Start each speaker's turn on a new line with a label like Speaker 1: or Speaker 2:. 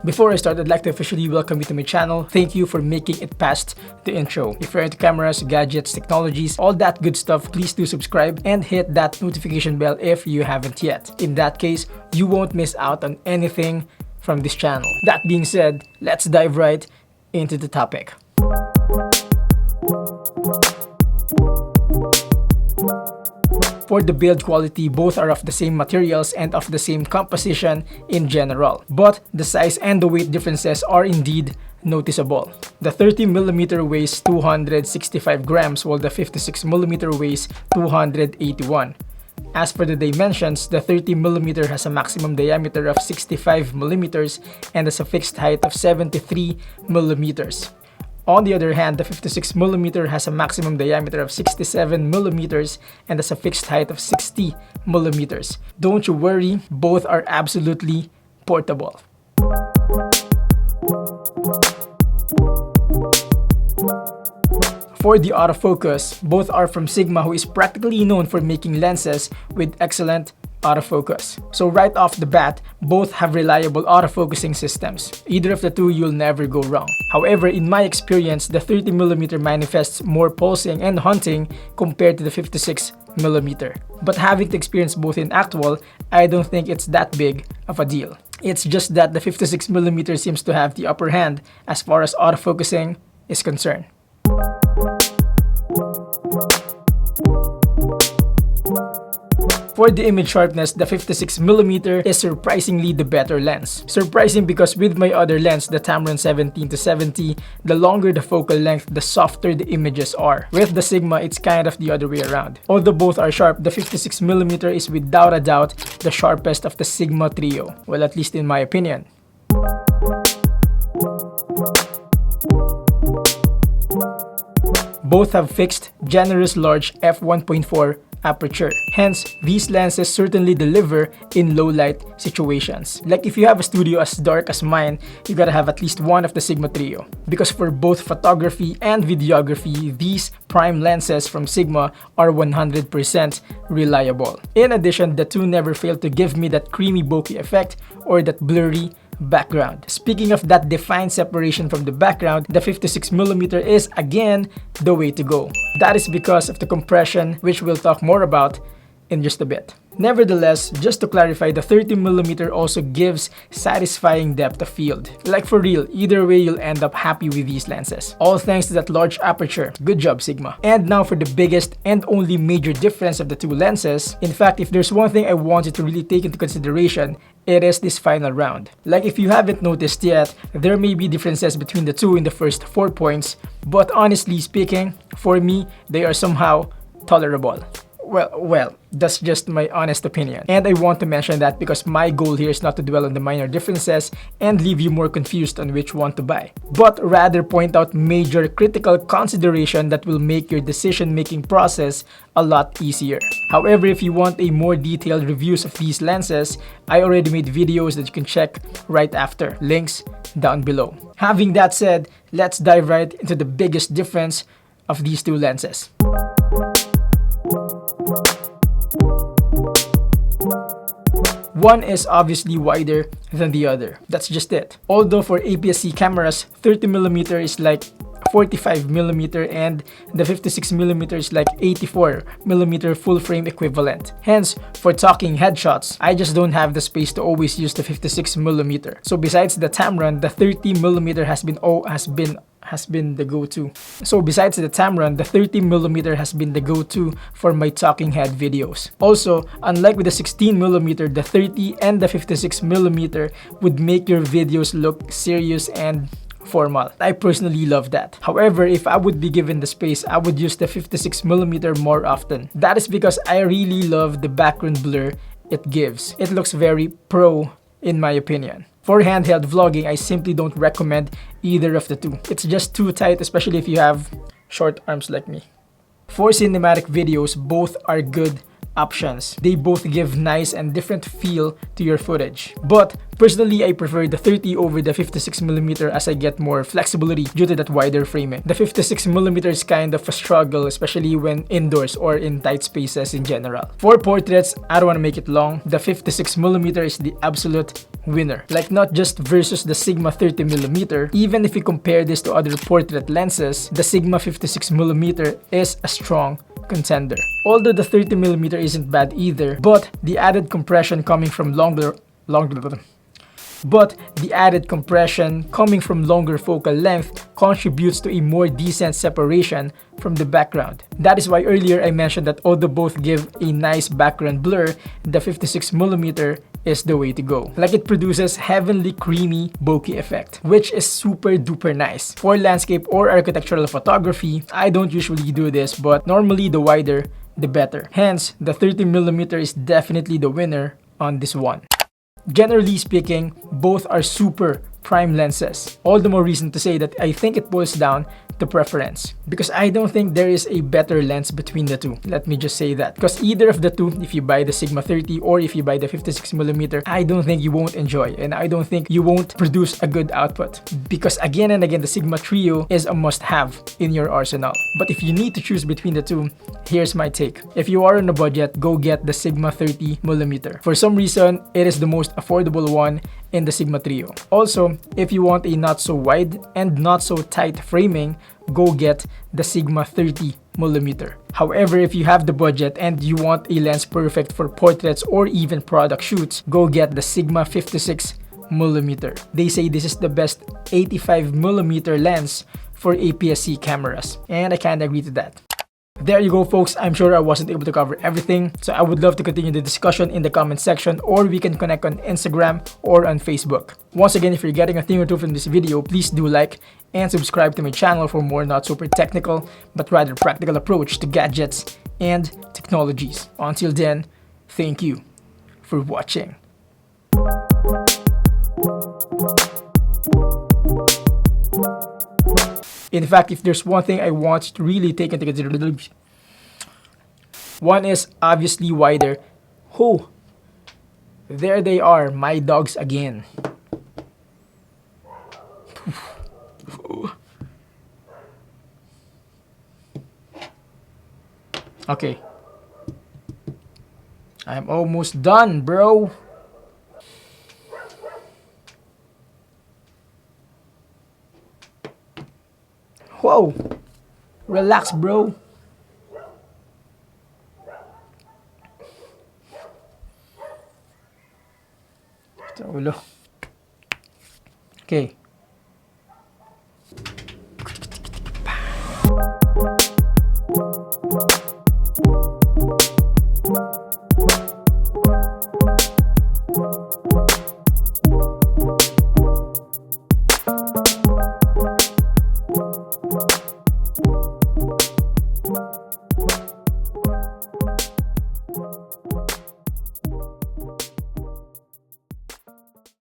Speaker 1: Before I start, I'd like to officially welcome you to my channel. Thank you for making it past the intro. If you're into cameras, gadgets, technologies, all that good stuff, please do subscribe and hit that notification bell if you haven't yet. In that case, you won't miss out on anything from this channel. That being said, let's dive right into the topic. For the build quality, both are of the same materials and of the same composition in general, but the size and the weight differences are indeed noticeable. The 30mm weighs 265 grams while the 56mm weighs 281. As for the dimensions, the 30mm has a maximum diameter of 65mm and has a fixed height of 73mm. On the other hand, the 56mm has a maximum diameter of 67mm and has a fixed height of 60mm. Don't you worry, both are absolutely portable. For the autofocus, both are from Sigma, who is practically known for making lenses with excellent autofocus. So right off the bat, both have reliable autofocusing systems. Either of the two, you'll never go wrong. However, in my experience, the 30mm manifests more pulsing and hunting compared to the 56mm. But having to experience both in actual, I don't think it's that big of a deal. It's just that the 56mm seems to have the upper hand as far as autofocusing is concerned. For the image sharpness, the 56mm is surprisingly the better lens. Surprising because with my other lens, the Tamron 17-70, the longer the focal length, the softer the images are. With the Sigma, it's kind of the other way around. Although both are sharp, the 56mm is without a doubt the sharpest of the Sigma trio. Well, at least in my opinion. Both have fixed, generous large f1.4 aperture. Hence, these lenses certainly deliver in low light situations. Like if you have a studio as dark as mine, you gotta have at least one of the Sigma trio. Because for both photography and videography, these prime lenses from Sigma are 100% reliable. In addition, the two never fail to give me that creamy bokeh effect or that blurry background. Speaking of that defined separation from the background, the 56mm is again the way to go. That is because of the compression, which we'll talk more about in just a bit. Nevertheless, just to clarify, the 30mm also gives satisfying depth of field. Like for real, either way you'll end up happy with these lenses. All thanks to that large aperture. Good job, Sigma. And now for the biggest and only major difference of the two lenses. In fact, if there's one thing I wanted to really take into consideration, it is this final round. Like if you haven't noticed yet, there may be differences between the two in the first 4 points, but honestly speaking, for me, they are somehow tolerable. Well, that's just my honest opinion. And I want to mention that because my goal here is not to dwell on the minor differences and leave you more confused on which one to buy, but rather point out major critical consideration that will make your decision-making process a lot easier. However, if you want a more detailed reviews of these lenses, I already made videos that you can check right after. Links down below. Having that said, let's dive right into the biggest difference of these two lenses. One is obviously wider than the other. That's just it. Although for APS-C cameras, 30mm is like 45mm and the 56mm is like 84mm full frame equivalent. Hence, for talking headshots, I just don't have the space to always use the 56mm. So besides the Tamron, the 30mm has been the go-to. So besides the Tamron, the 30mm has been the go-to for my talking head videos. Also, unlike with the 16mm, the 30 and the 56mm would make your videos look serious and formal. I personally love that. However, if I would be given the space, I would use the 56mm more often. That is because I really love the background blur it gives. It looks very pro in my opinion. For handheld vlogging, I simply don't recommend either of the two. It's just too tight, especially if you have short arms like me. For cinematic videos, both are good options. They both give nice and different feel to your footage. But personally, I prefer the 30 over the 56mm as I get more flexibility due to that wider framing. The 56mm is kind of a struggle, especially when indoors or in tight spaces in general. For portraits, I don't want to make it long. The 56mm is the absolute winner. Like, not just versus the Sigma 30mm, even if you compare this to other portrait lenses, the Sigma 56mm is a strong contender. Although the 30mm isn't bad either, but the added compression coming from longer focal length contributes to a more decent separation from the background. That is why earlier I mentioned that although both give a nice background blur, the 56mm is the way to go. Like, it produces heavenly creamy bokeh effect, which is super duper nice. For landscape or architectural photography, I don't usually do this, but normally the wider, the better. Hence, the 30mm is definitely the winner on this one. Generally speaking, both are super prime lenses. All the more reason to say that I think it boils down to preference, because I don't think there is a better lens between the two. Let me just say that, because either of the two, if you buy the Sigma 30 or if you buy the 56mm, I don't think you won't enjoy, and I don't think you won't produce a good output, because again and again, the Sigma Trio is a must-have in your arsenal. But if you need to choose between the two, here's my take. If you are on a budget, go get the Sigma 30mm. For some reason, it is the most affordable one in the Sigma Trio. Also, if you want a not so wide and not so tight framing, go get the Sigma 30mm. However, if you have the budget and you want a lens perfect for portraits or even product shoots, go get the Sigma 56mm. They say this is the best 85mm lens for APS-C cameras, and I kinda agree to that. There you go, folks. I'm sure I wasn't able to cover everything, so I would love to continue the discussion in the comment section, or we can connect on Instagram or on Facebook. Once again, if you're getting a thing or two from this video, please do like and subscribe to my channel for more not super technical but rather practical approach to gadgets and technologies. Until then, thank you for watching. In fact, if there's one thing I want to really take into consideration, one is obviously wider. Oh, there they are, my dogs again. Okay, I'm almost done, bro. Whoa, relax, bro. Okay.